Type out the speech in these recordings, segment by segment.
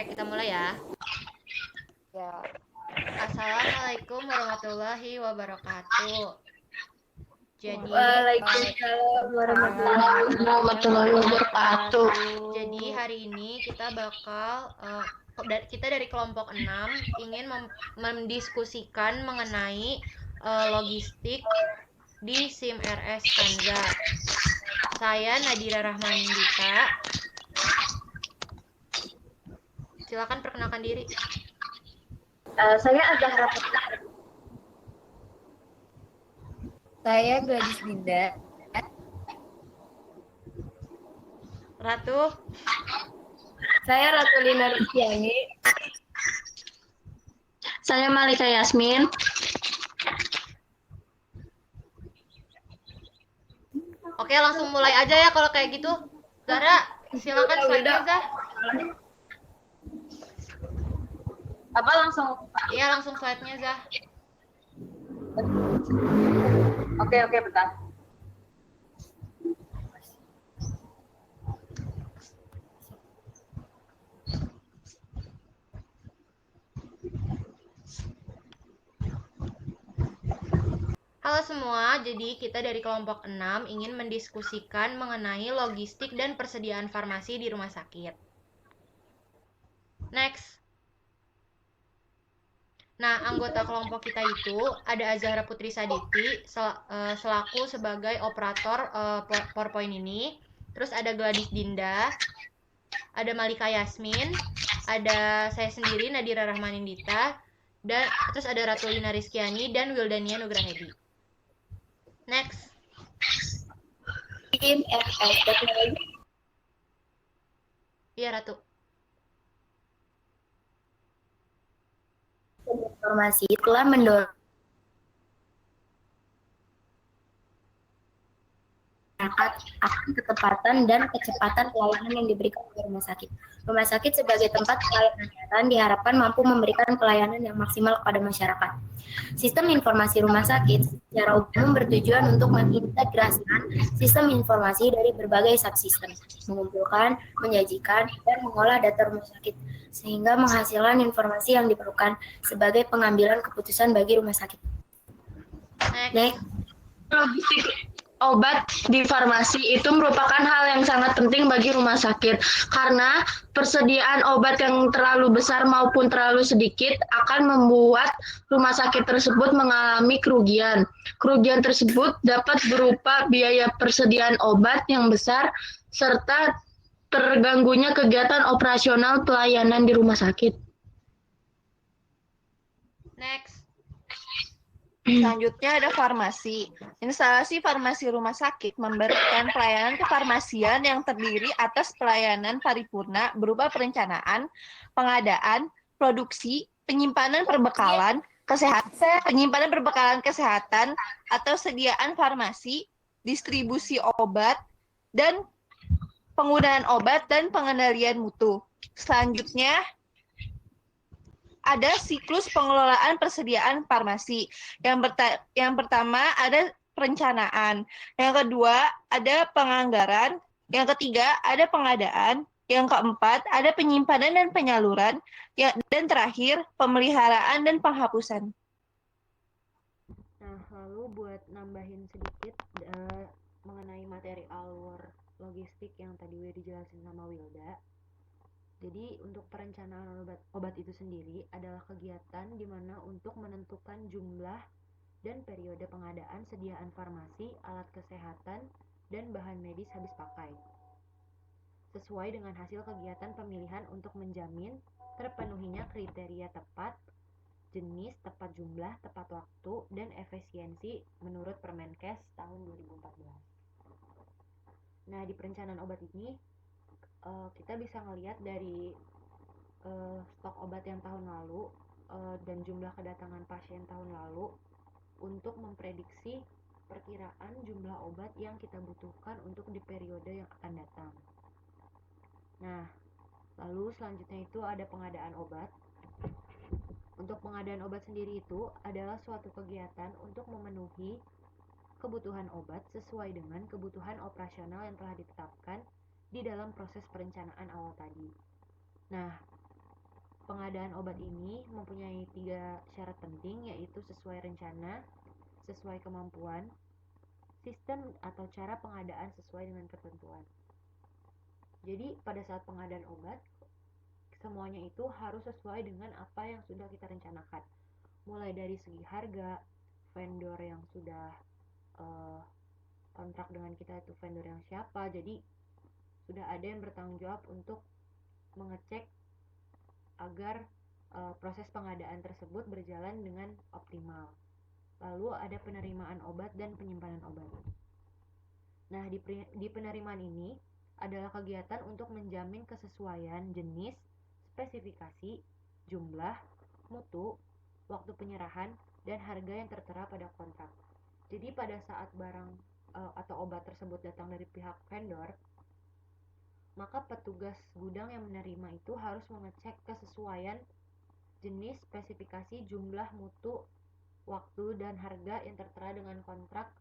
kita mulai ya. Ya. Assalamualaikum warahmatullahi wabarakatuh. Jadi, Waalaikumsalam warahmatullahi wabarakatuh. Jadi hari ini kita bakal kita dari kelompok 6 ingin mendiskusikan mengenai logistik di SIM RS Kanza. Saya Nadira Rahmanindita. Silakan perkenalkan diri. Saya Azahra. Saya Gladys Dinda. Ratu. Saya Ratulina Rustiani. Saya Malika Yasmin. Oke, langsung mulai aja ya kalau kayak gitu. Zara, silakan slide-nya, Zah. Apa langsung? Iya, langsung slide-nya, Zah. Oke, bentar. Halo semua, jadi kita dari kelompok 6 ingin mendiskusikan mengenai logistik dan persediaan farmasi di rumah sakit. Next. Nah, anggota kelompok kita itu ada Azahra Putri Saditi selaku sebagai operator PowerPoint ini. Terus ada Gladys Dinda, ada Malika Yasmin, ada saya sendiri Nadira Rahmanindita, dan terus ada Ratulina Rizkiani dan Wildania Nugrahedi. Next. Tim RS Teknologi. Iya, Ratu. Informasi telah mendorong akan ketepatan dan kecepatan pelayanan yang diberikan oleh rumah sakit. Rumah sakit sebagai tempat pelayanan kesehatan diharapkan mampu memberikan pelayanan yang maksimal kepada masyarakat. Sistem informasi rumah sakit secara umum bertujuan untuk mengintegrasikan sistem informasi dari berbagai subsistem, mengumpulkan, menyajikan, dan mengolah data rumah sakit, sehingga menghasilkan informasi yang diperlukan sebagai pengambilan keputusan bagi rumah sakit. Next. Logistik obat di farmasi itu merupakan hal yang sangat penting bagi rumah sakit karena persediaan obat yang terlalu besar maupun terlalu sedikit akan membuat rumah sakit tersebut mengalami kerugian. Kerugian tersebut dapat berupa biaya persediaan obat yang besar serta terganggunya kegiatan operasional pelayanan di rumah sakit. Next. Selanjutnya ada farmasi. Instalasi farmasi rumah sakit memberikan pelayanan kefarmasian yang terdiri atas pelayanan paripurna berupa perencanaan, pengadaan, produksi, penyimpanan perbekalan kesehatan atau sediaan farmasi, distribusi obat, dan penggunaan obat dan pengendalian mutu. Selanjutnya ada siklus pengelolaan persediaan farmasi. Yang pertama ada perencanaan, yang kedua ada penganggaran, yang ketiga ada pengadaan, yang keempat ada penyimpanan dan penyaluran, dan terakhir pemeliharaan dan penghapusan. Nah, lalu buat nambahin sedikit mengenai materi alur logistik yang tadi udah dijelasin sama Wilda. Jadi untuk perencanaan obat itu sendiri adalah kegiatan di mana untuk menentukan jumlah dan periode pengadaan sediaan farmasi, alat kesehatan, dan bahan medis habis pakai. Sesuai dengan hasil kegiatan pemilihan untuk menjamin terpenuhinya kriteria tepat, jenis, tepat jumlah, tepat waktu, dan efisiensi menurut Permenkes tahun 2014. Nah, di perencanaan obat ini kita bisa ngelihat dari stok obat yang tahun lalu dan jumlah kedatangan pasien tahun lalu untuk memprediksi perkiraan jumlah obat yang kita butuhkan untuk di periode yang akan datang. Nah, lalu selanjutnya itu ada pengadaan obat. Untuk pengadaan obat sendiri itu adalah suatu kegiatan untuk memenuhi kebutuhan obat sesuai dengan kebutuhan operasional yang telah ditetapkan di dalam proses perencanaan awal tadi. Nah, pengadaan obat ini mempunyai 3 syarat penting, yaitu sesuai rencana, sesuai kemampuan, sistem atau cara pengadaan sesuai dengan ketentuan. Jadi pada saat pengadaan obat, semuanya itu harus sesuai dengan apa yang sudah kita rencanakan. Mulai dari segi harga, vendor yang sudah kontrak dengan kita itu vendor yang siapa, jadi sudah ada yang bertanggung jawab untuk mengecek agar proses pengadaan tersebut berjalan dengan optimal. Lalu ada penerimaan obat dan penyimpanan obat. Nah, di penerimaan ini adalah kegiatan untuk menjamin kesesuaian jenis, spesifikasi, jumlah, mutu, waktu penyerahan, dan harga yang tertera pada kontrak. Jadi pada saat barang atau obat tersebut datang dari pihak vendor, maka petugas gudang yang menerima itu harus mengecek kesesuaian jenis, spesifikasi, jumlah, mutu, waktu, dan harga yang tertera dengan kontrak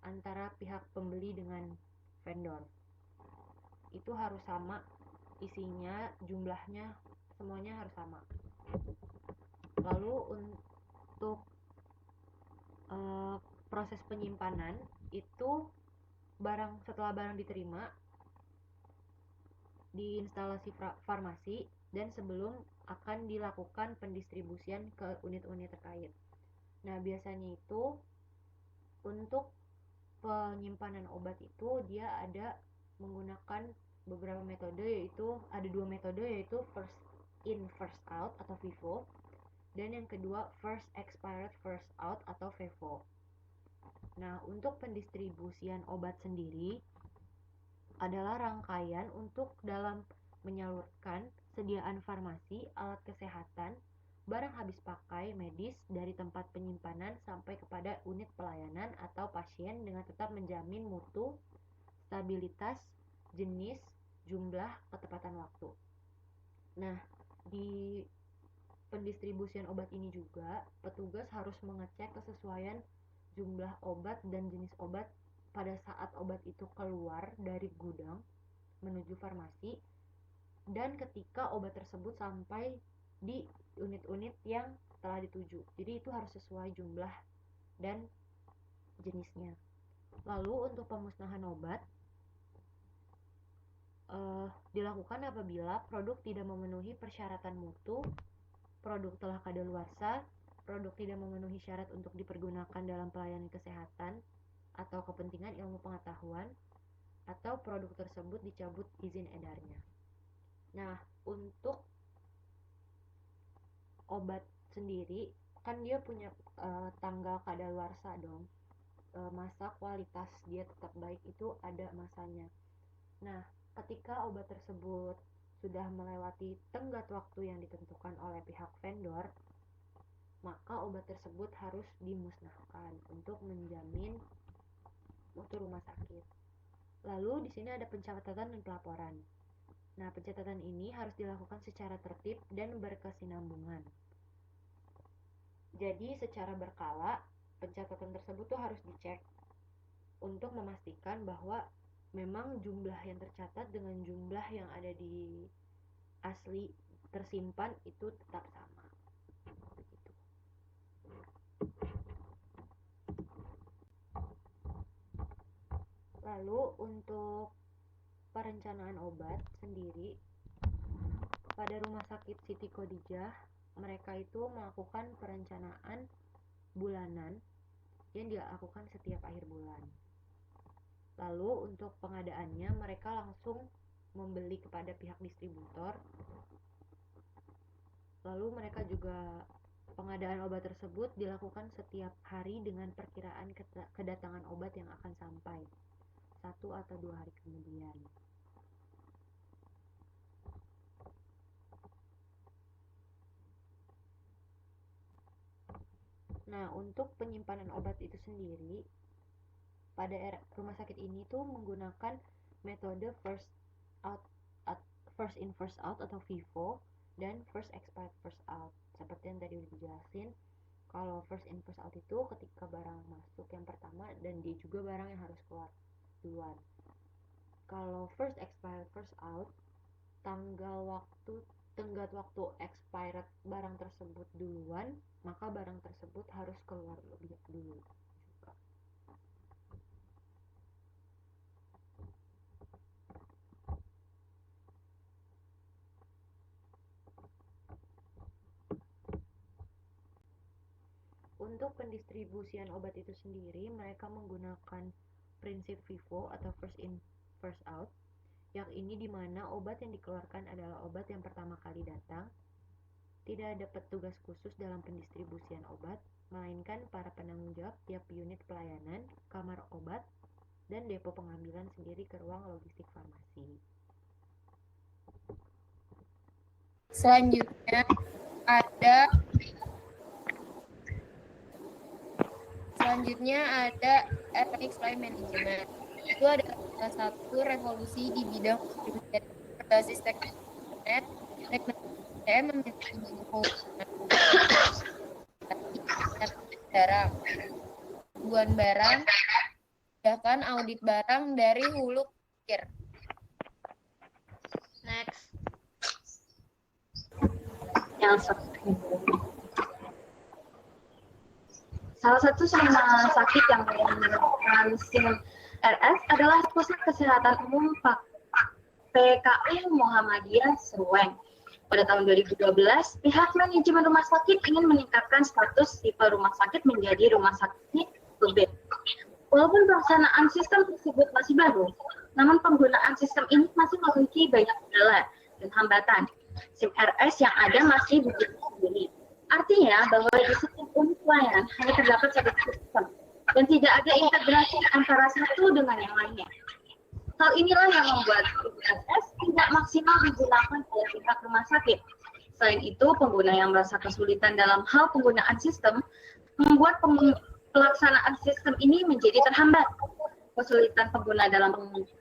antara pihak pembeli dengan vendor. Itu harus sama, isinya, jumlahnya, semuanya harus sama. Lalu untuk proses penyimpanan itu setelah barang diterima di instalasi farmasi dan sebelum akan dilakukan pendistribusian ke unit-unit terkait. Nah, biasanya itu untuk penyimpanan obat itu dia ada menggunakan beberapa metode, yaitu ada 2 metode, yaitu first in first out atau FIFO, dan yang kedua first expired first out atau FEFO. Nah, untuk pendistribusian obat sendiri adalah rangkaian untuk dalam menyalurkan sediaan farmasi, alat kesehatan, barang habis pakai medis dari tempat penyimpanan sampai kepada unit pelayanan atau pasien dengan tetap menjamin mutu, stabilitas, jenis, jumlah, ketepatan waktu. Nah, di pendistribusian obat ini juga petugas harus mengecek kesesuaian jumlah obat dan jenis obat pada saat obat itu keluar dari gudang menuju farmasi dan ketika obat tersebut sampai di unit-unit yang telah dituju. Jadi itu harus sesuai jumlah dan jenisnya. Lalu untuk pemusnahan obat dilakukan apabila produk tidak memenuhi persyaratan mutu, produk telah kadaluarsa, produk tidak memenuhi syarat untuk dipergunakan dalam pelayanan kesehatan atau kepentingan ilmu pengetahuan, atau produk tersebut dicabut izin edarnya. Nah, untuk obat sendiri kan dia punya tanggal kadaluarsa dong. Masa kualitas dia tetap baik itu ada masanya. Nah, ketika obat tersebut sudah melewati tenggat waktu yang ditentukan oleh pihak vendor, maka obat tersebut harus dimusnahkan untuk menjamin mutu rumah sakit. Lalu di sini ada pencatatan dan pelaporan. Nah, pencatatan ini harus dilakukan secara tertib dan berkesinambungan. Jadi secara berkala pencatatan tersebut tuh harus dicek untuk memastikan bahwa memang jumlah yang tercatat dengan jumlah yang ada di asli tersimpan itu tetap sama. Begitu. Lalu untuk perencanaan obat sendiri pada Rumah Sakit Siti Khadijah, mereka itu melakukan perencanaan bulanan yang dilakukan setiap akhir bulan. Lalu untuk pengadaannya mereka langsung membeli kepada pihak distributor. Lalu mereka juga pengadaan obat tersebut dilakukan setiap hari dengan perkiraan kedatangan obat yang akan sampai 1 atau 2 hari kemudian. Nah, untuk penyimpanan obat itu sendiri pada rumah sakit ini tuh menggunakan metode first in first out atau FIFO dan first expired first out. Seperti yang tadi udah dijelasin, kalau first in first out itu ketika barang masuk yang pertama dan dia juga barang yang harus keluar duluan. Kalau first expired first out, tanggal waktu tenggat waktu expired barang tersebut duluan, maka barang tersebut harus keluar lebih dulu juga. Untuk pendistribusian obat itu sendiri, mereka menggunakan prinsip FIFO atau first in first out, yang ini dimana obat yang dikeluarkan adalah obat yang pertama kali datang. Tidak ada petugas khusus dalam pendistribusian obat, melainkan para penanggung jawab tiap unit pelayanan, kamar obat, dan depo pengambilan sendiri ke ruang logistik farmasi. Selanjutnya ada ethics supply management. Itu adalah salah satu revolusi di bidang distribusi berbasis teknologi internet. Teknologi memiliki barang, ribuan barang, bahkan audit barang dari hulu ke hilir. Next. Salah satu rumah sakit yang menggunakan SIM RS adalah Pusat Kesehatan Umum PKU Muhammadiyah Serueng. Pada tahun 2012, pihak manajemen rumah sakit ingin meningkatkan status tipe rumah sakit menjadi rumah sakit publik. Walaupun pelaksanaan sistem tersebut masih baru, namun penggunaan sistem ini masih memiliki banyak kendala dan hambatan. SIM RS yang ada masih begitu sulit. Artinya bahwa di setiap unit pelayanan hanya terdapat satu sistem dan tidak ada integrasi antara satu dengan yang lainnya. Hal inilah yang membuat RS tidak maksimal digunakan oleh pihak rumah sakit. Selain itu, pengguna yang merasa kesulitan dalam hal penggunaan sistem membuat pelaksanaan sistem ini menjadi terhambat. Kesulitan pengguna dalam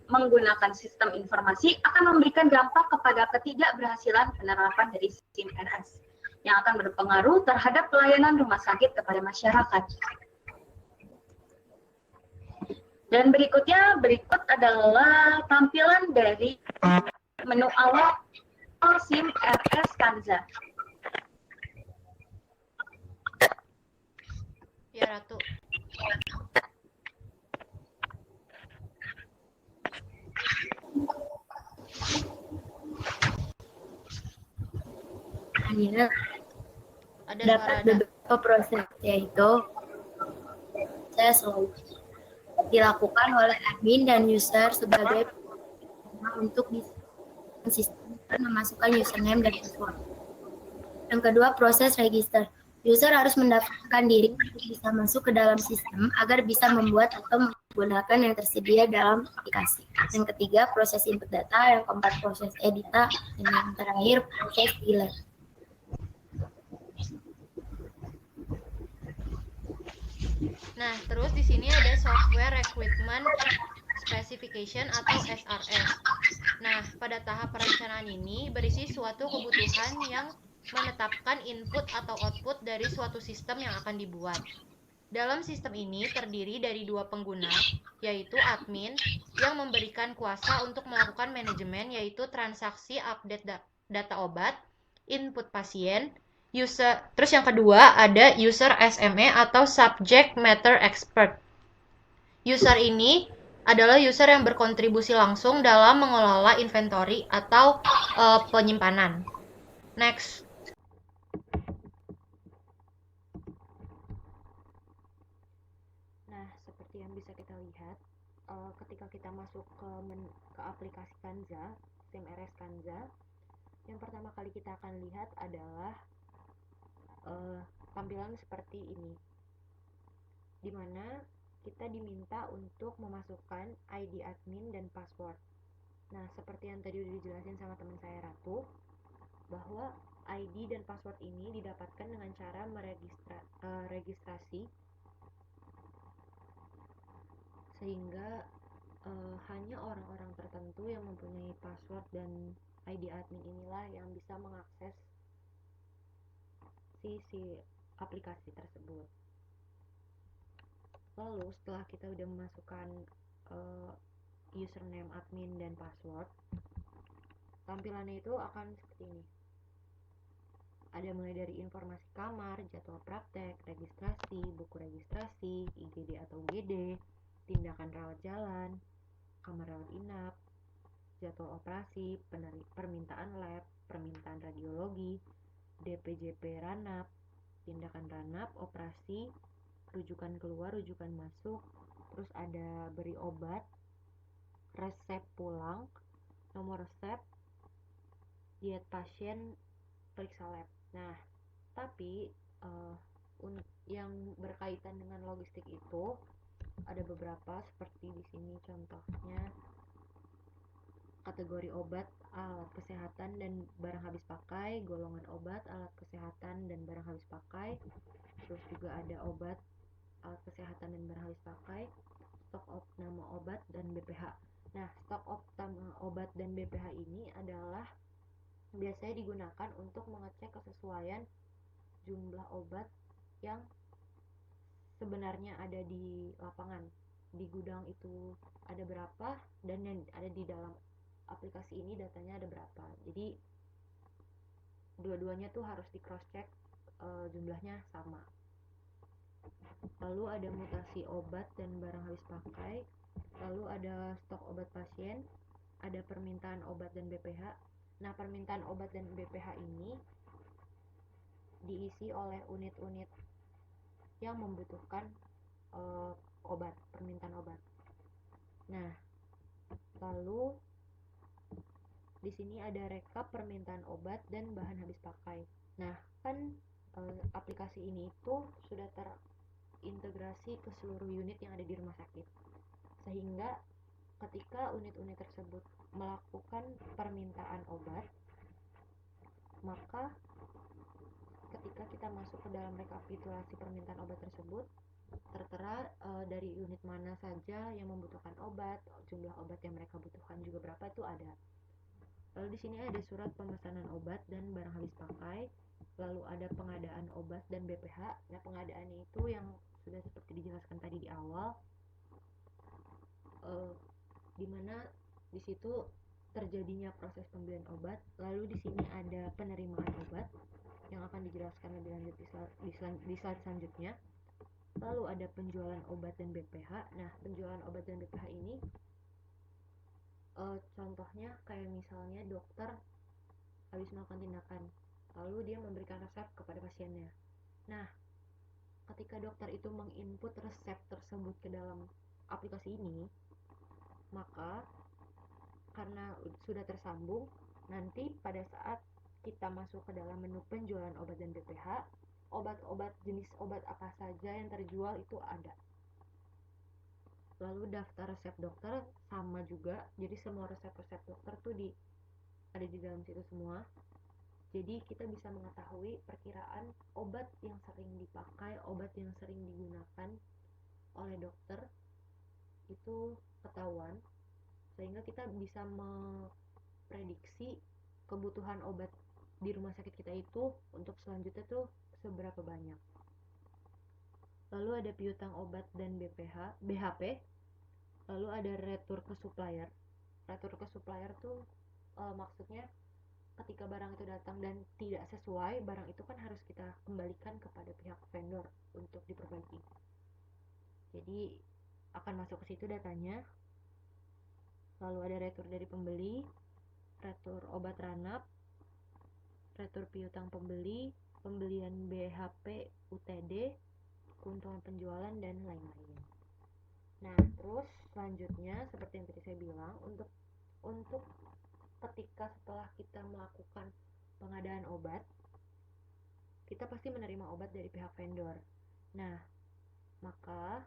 menggunakan sistem informasi akan memberikan dampak kepada ketidakberhasilan penerapan dari SIM RS yang akan berpengaruh terhadap pelayanan rumah sakit kepada masyarakat. Dan berikut adalah tampilan dari menu awal SIM RS Kanza. Ya, Ratu. Dapat beberapa proses, yaitu proses dilakukan oleh admin dan user sebagai untuk sistem memasukkan username dan password. Yang kedua, proses register. User harus mendaftarkan diri untuk bisa masuk ke dalam sistem agar bisa membuat atau menggunakan yang tersedia dalam aplikasi. Yang ketiga, proses input data. Yang keempat, proses edita. Dan yang terakhir, proses delete. Nah, terus di sini ada software requirement specification atau SRS. Nah, pada tahap perencanaan ini berisi suatu kebutuhan yang menetapkan input atau output dari suatu sistem yang akan dibuat. Dalam sistem ini terdiri dari dua pengguna, yaitu admin yang memberikan kuasa untuk melakukan manajemen, yaitu transaksi update data obat, input pasien, user. Terus yang kedua ada user SME atau subject matter expert. User ini adalah user yang berkontribusi langsung dalam mengelola inventory atau penyimpanan. Next. Nah, seperti yang bisa kita lihat, ketika kita masuk ke aplikasi Kanza, SIM RS Kanza, yang pertama kali kita akan lihat adalah tampilan seperti ini, dimana kita diminta untuk memasukkan ID admin dan password. Nah, seperti yang tadi udah dijelasin sama teman saya Ratu, bahwa ID dan password ini didapatkan dengan cara meregistrasi, sehingga hanya orang-orang tertentu yang mempunyai password dan ID admin inilah yang bisa mengakses si aplikasi tersebut. Lalu setelah kita udah memasukkan username admin dan password, tampilannya itu akan seperti ini. Ada mulai dari informasi kamar, jadwal praktek, registrasi, buku registrasi, IGD atau UGD, tindakan rawat jalan, kamar rawat inap, jadwal operasi, permintaan lab, permintaan radiologi, DPJP ranap, tindakan ranap, operasi, rujukan keluar, rujukan masuk, terus ada beri obat, resep pulang, nomor resep, diet pasien, periksa lab. Nah, tapi yang berkaitan dengan logistik itu ada beberapa seperti di sini contohnya kategori obat, alat kesehatan dan barang habis pakai, golongan obat, alat kesehatan dan barang habis pakai, terus juga ada obat, alat kesehatan dan barang habis pakai, stok opname obat dan BPH. Nah, stok opname obat dan BPH ini adalah biasanya digunakan untuk mengecek kesesuaian jumlah obat yang sebenarnya ada di lapangan. Di gudang itu ada berapa dan yang ada di dalam aplikasi ini datanya ada berapa. Jadi dua-duanya tuh harus di cross check jumlahnya sama. Lalu ada mutasi obat dan barang habis pakai, lalu ada stok obat pasien, ada permintaan obat dan BPH. Nah, permintaan obat dan BPH ini diisi oleh unit-unit yang membutuhkan obat, permintaan obat. Nah, lalu di sini ada rekap permintaan obat dan bahan habis pakai. Nah, kan aplikasi ini itu sudah terintegrasi ke seluruh unit yang ada di rumah sakit. Sehingga ketika unit-unit tersebut melakukan permintaan obat, maka ketika kita masuk ke dalam rekapitulasi permintaan obat tersebut, tertera dari unit mana saja yang membutuhkan obat, jumlah obat yang mereka butuhkan juga berapa itu ada. Lalu di sini ada surat pemesanan obat dan barang habis pakai, lalu ada pengadaan obat dan BPH. Nah, pengadaannya itu yang sudah seperti dijelaskan tadi di awal, dimana di situ terjadinya proses pembelian obat. Lalu di sini ada penerimaan obat yang akan dijelaskan lebih lanjut di slide selanjutnya. Lalu ada penjualan obat dan BPH. Nah, penjualan obat dan BPH ini contohnya kayak misalnya dokter habis melakukan tindakan, lalu dia memberikan resep kepada pasiennya. Nah, ketika dokter itu menginput resep tersebut ke dalam aplikasi ini, maka karena sudah tersambung, nanti pada saat kita masuk ke dalam menu penjualan obat dan BPH, obat-obat jenis obat apa saja yang terjual itu ada. Lalu daftar resep dokter sama juga, jadi semua resep-resep dokter tuh ada di dalam situ semua. Jadi kita bisa mengetahui perkiraan obat yang sering dipakai, obat yang sering digunakan oleh dokter itu ketahuan, sehingga kita bisa memprediksi kebutuhan obat di rumah sakit kita itu untuk selanjutnya tuh seberapa banyak. Lalu ada piutang obat dan BHP, lalu ada retur ke supplier. Retur ke supplier tuh maksudnya ketika barang itu datang dan tidak sesuai, barang itu kan harus kita kembalikan kepada pihak vendor untuk diperbaiki. Jadi akan masuk ke situ datanya. Lalu ada retur dari pembeli, retur obat ranap, retur piutang pembeli, pembelian BHP UTD, keuntungan penjualan dan lain-lain. Nah, terus selanjutnya seperti yang tadi saya bilang, untuk ketika setelah kita melakukan pengadaan obat, kita pasti menerima obat dari pihak vendor. Nah, maka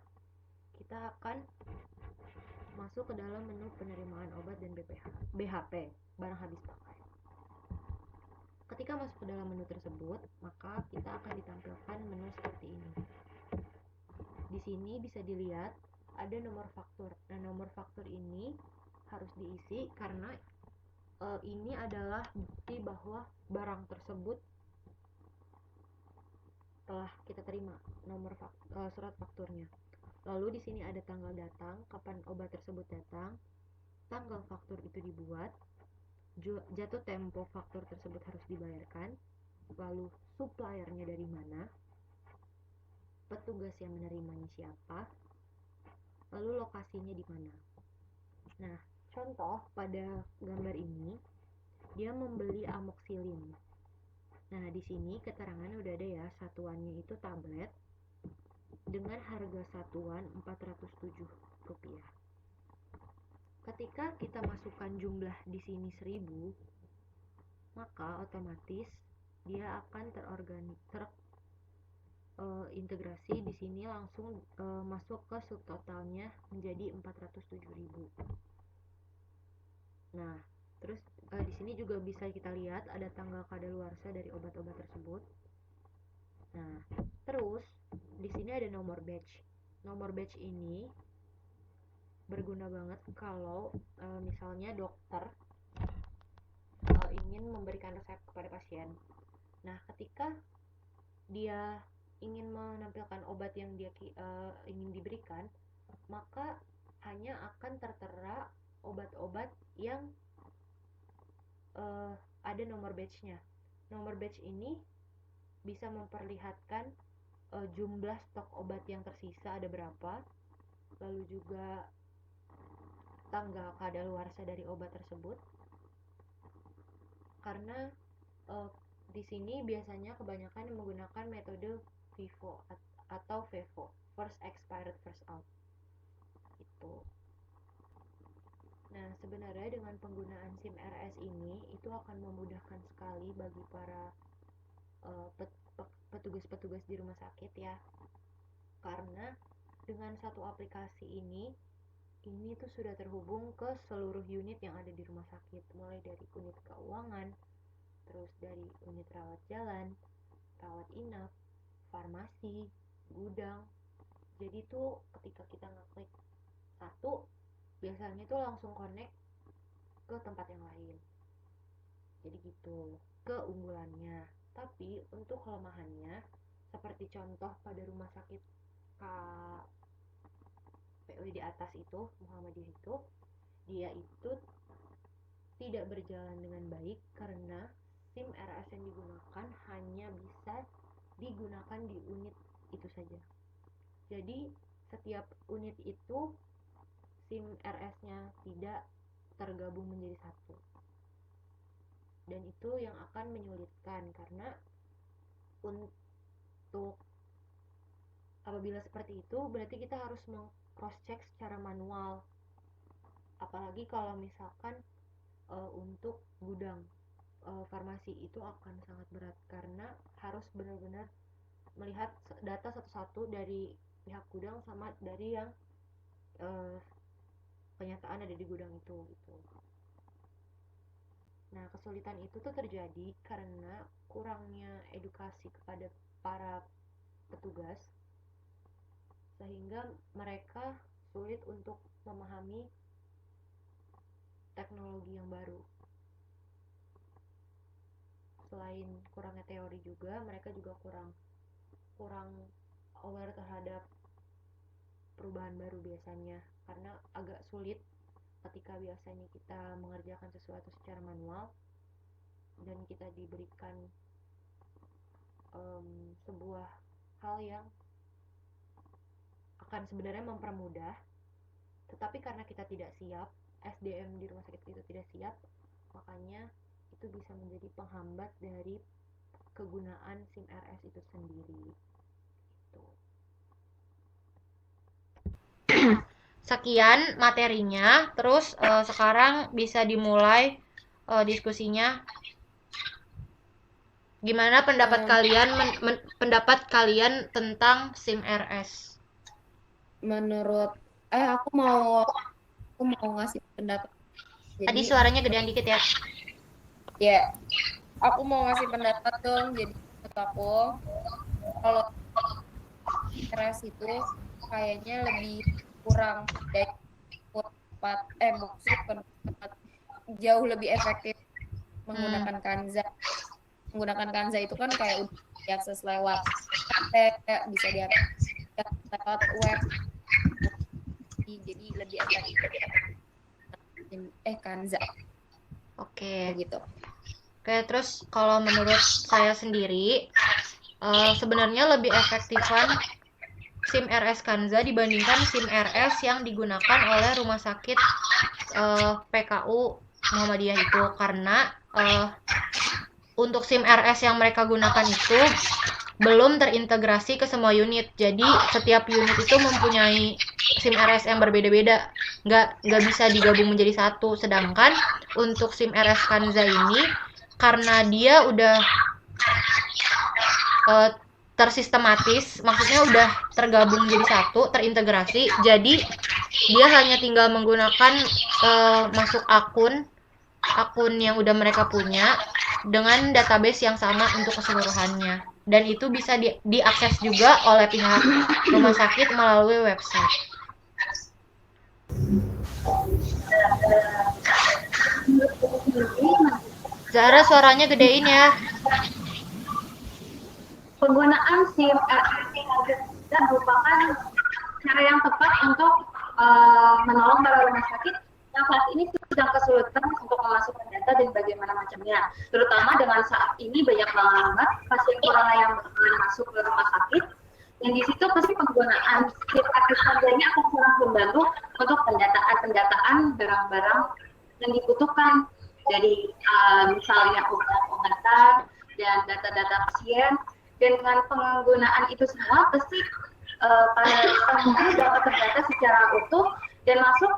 kita akan masuk ke dalam menu penerimaan obat dan BHP, barang habis pakai. Ketika masuk ke dalam menu tersebut, maka kita akan ditampilkan menu seperti ini. Di sini bisa dilihat ada nomor faktur. Nah, nomor faktur ini harus diisi karena ini adalah bukti bahwa barang tersebut telah kita terima, surat fakturnya. Lalu di sini ada tanggal datang, kapan obat tersebut datang, tanggal faktur itu dibuat, jatuh tempo faktur tersebut harus dibayarkan, lalu suppliernya dari mana, petugas yang menerimanya siapa, lalu lokasinya di mana. Nah, contoh pada gambar ini dia membeli amoxicillin. Nah, di sini keterangan udah ada ya, satuannya itu tablet dengan harga satuan Rp407. Ketika kita masukkan jumlah di sini 1000, maka otomatis dia akan integrasi di sini langsung masuk ke subtotalnya menjadi 407.000. Nah, terus di sini juga bisa kita lihat ada tanggal kadaluarsa dari obat-obat tersebut. Nah, terus di sini ada nomor batch. Nomor batch ini berguna banget kalau misalnya dokter ingin memberikan resep kepada pasien. Nah, ketika dia ingin menampilkan obat yang dia ingin diberikan, maka hanya akan tertera obat-obat yang ada nomor batch-nya. Nomor batch ini bisa memperlihatkan jumlah stok obat yang tersisa ada berapa, lalu juga tanggal kadaluarsa dari obat tersebut. Karena di sini biasanya kebanyakan menggunakan metode FIFO atau FEFO, first expired first out. Itu. Nah, sebenarnya dengan penggunaan SIM RS ini itu akan memudahkan sekali bagi para petugas-petugas di rumah sakit ya. Karena dengan satu aplikasi ini tuh sudah terhubung ke seluruh unit yang ada di rumah sakit, mulai dari unit keuangan, terus dari unit rawat jalan, rawat inap, farmasi, gudang. Jadi tuh ketika kita ngeklik satu, biasanya tuh langsung connect ke tempat yang lain. Jadi gitu keunggulannya. Tapi untuk kelemahannya, seperti contoh pada rumah sakit KPU di atas itu, Muhammadiyah itu, dia itu tidak berjalan dengan baik karena SIM RS yang digunakan hanya bisa digunakan di unit itu saja. Jadi setiap unit itu SIM RS-nya tidak tergabung menjadi satu. Dan itu yang akan menyulitkan karena untuk apabila seperti itu berarti kita harus cross check secara manual. Apalagi kalau misalkan untuk gudang farmasi itu akan sangat berat karena harus benar-benar melihat data satu-satu dari pihak gudang sama dari yang kenyataan ada di gudang itu gitu. Nah, kesulitan itu tuh terjadi karena kurangnya edukasi kepada para petugas sehingga mereka sulit untuk memahami teknologi yang baru. Selain kurangnya teori juga, mereka juga kurang aware terhadap perubahan baru biasanya karena agak sulit ketika biasanya kita mengerjakan sesuatu secara manual dan kita diberikan sebuah hal yang akan sebenarnya mempermudah, tetapi karena kita tidak siap, SDM di rumah sakit itu tidak siap, makanya itu bisa menjadi penghambat dari kegunaan SIM RS itu sendiri. Gitu. Sekian materinya, terus sekarang bisa dimulai diskusinya. Gimana pendapat pendapat kalian tentang SIM RS? Menurut aku mau ngasih pendapat. Tadi suaranya gedean dikit ya. Ya, aku mau ngasih pendapat dong. Jadi menurut aku kalau RS itu kayaknya lebih kurang dari jauh lebih efektif menggunakan Kanza. Menggunakan Kanza itu kan kayak udah diakses lewat HP, bisa diakses lewat web, jadi lebih efektif Kanza. Oke. Gitu. Oke, terus kalau menurut saya sendiri, sebenarnya lebih efektifan SIM RS Kanza dibandingkan SIM RS yang digunakan oleh rumah sakit PKU Muhammadiyah itu, karena untuk SIM RS yang mereka gunakan itu belum terintegrasi ke semua unit. Jadi setiap unit itu mempunyai SIM RS yang berbeda-beda, nggak bisa digabung menjadi satu. Sedangkan untuk SIM RS Kanza ini, karena dia udah tersistematis, maksudnya udah tergabung jadi satu, terintegrasi, jadi dia hanya tinggal menggunakan masuk akun yang udah mereka punya dengan database yang sama untuk keseluruhannya, dan itu bisa diakses juga oleh pihak rumah sakit melalui website. Zara, suaranya gedein ya. Penggunaan SIM RS merupakan cara yang tepat untuk menolong para rumah sakit yang saat ini sedang kesulitan untuk memasukkan data dan bagaimana macamnya. Terutama dengan saat ini banyak banget pasien corona yang bakalan masuk ke rumah sakit, dan di situ pasti penggunaan SIM RS ini akan sangat membantu untuk pendataan barang-barang yang dibutuhkan, dari misalnya obat-obatan dan data-data pasien. Dan dengan penggunaan itu semua pasti para pengguna dapat terdata secara utuh dan masuk,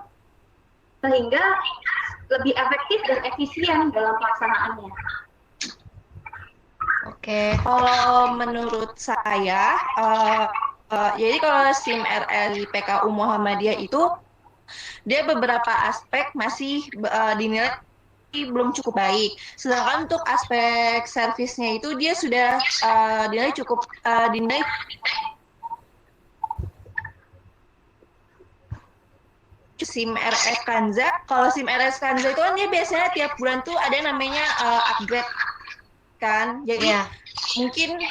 sehingga lebih efektif dan efisien dalam pelaksanaannya. Oke. Kalau menurut saya, jadi kalau SIM RS di PKU Muhammadiyah itu dia beberapa aspek masih dinilai belum cukup baik. Sedangkan untuk aspek servisnya itu dia sudah dinilai cukup dinilai SIM RS Kanza. Kalau SIM RS Kanza itu kan dia biasanya tiap bulan tuh ada namanya upgrade kan. Jadi mungkin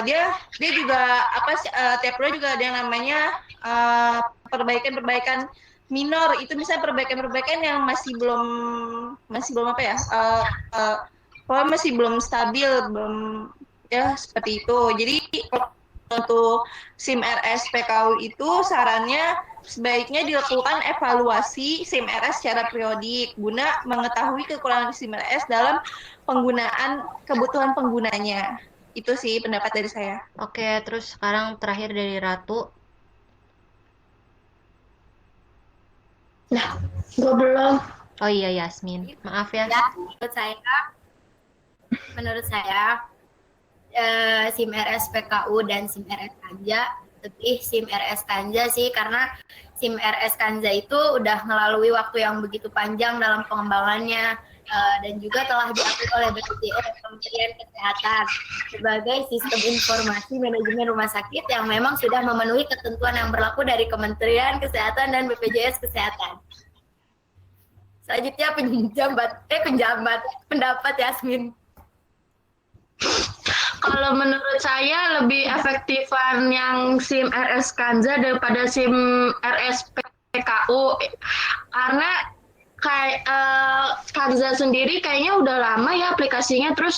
dia juga tiap bulan juga ada yang namanya perbaikan minor. Itu misalnya perbaikan yang masih belum apa ya? Masih belum stabil, belum ya seperti itu. Jadi untuk SIM RS PKU itu sarannya sebaiknya dilakukan evaluasi SIM RS secara periodik guna mengetahui kekurangan SIM RS dalam penggunaan kebutuhan penggunanya. Itu sih pendapat dari saya. Oke, terus sekarang terakhir dari Ratu. Nah, gue belum. Oh iya, Yasmin. Maaf ya. Ya, menurut saya SIM RS PKU dan SIM RS Kanza lebih SIM RS Kanza sih, karena SIM RS Kanza itu udah melalui waktu yang begitu panjang dalam pengembangannya, dan juga telah diakui oleh BPJS, Kementerian Kesehatan, sebagai sistem informasi manajemen rumah sakit yang memang sudah memenuhi ketentuan yang berlaku dari Kementerian Kesehatan dan BPJS Kesehatan. Selanjutnya pendapat Yasmin. Kalau menurut saya lebih efektifan yang SIM RS Kanza daripada SIM RS PKU, karena kayak Kanza sendiri kayaknya udah lama ya aplikasinya, terus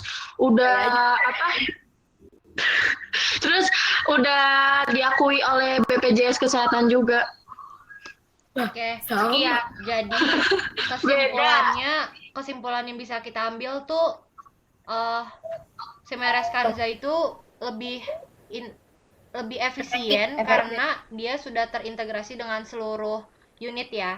udah diakui oleh BPJS Kesehatan juga. Oke, Sama. iya. Jadi kesimpulan yang bisa kita ambil tuh SIM RS Kanza itu lebih efisien karena dia sudah terintegrasi dengan seluruh unit ya.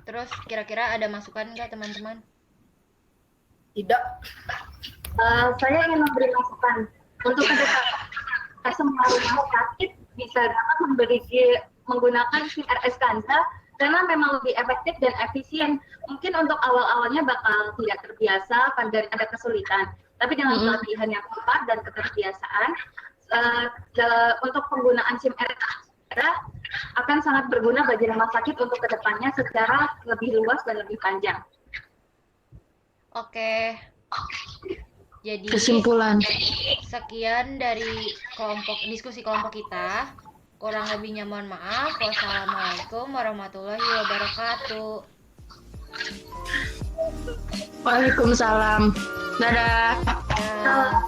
Terus kira-kira ada masukan nggak teman-teman? Tidak. Saya ingin memberi masukan untuk semua rumah sakit bisa dapat menggunakan SIM RS Kanza karena memang lebih efektif dan efisien. Mungkin untuk awal-awalnya bakal tidak terbiasa dan ada kesulitan, tapi dengan pelatihan yang tepat dan keterbiasaan, untuk penggunaan SIM RS akan sangat berguna bagi rumah sakit untuk kedepannya secara lebih luas dan lebih panjang. Oke. Jadi Kesimpulan. sekian dari diskusi kelompok kita. Kurang lebihnya mohon maaf. Wassalamualaikum warahmatullahi wabarakatuh. Waalaikumsalam. Dadah. Nah,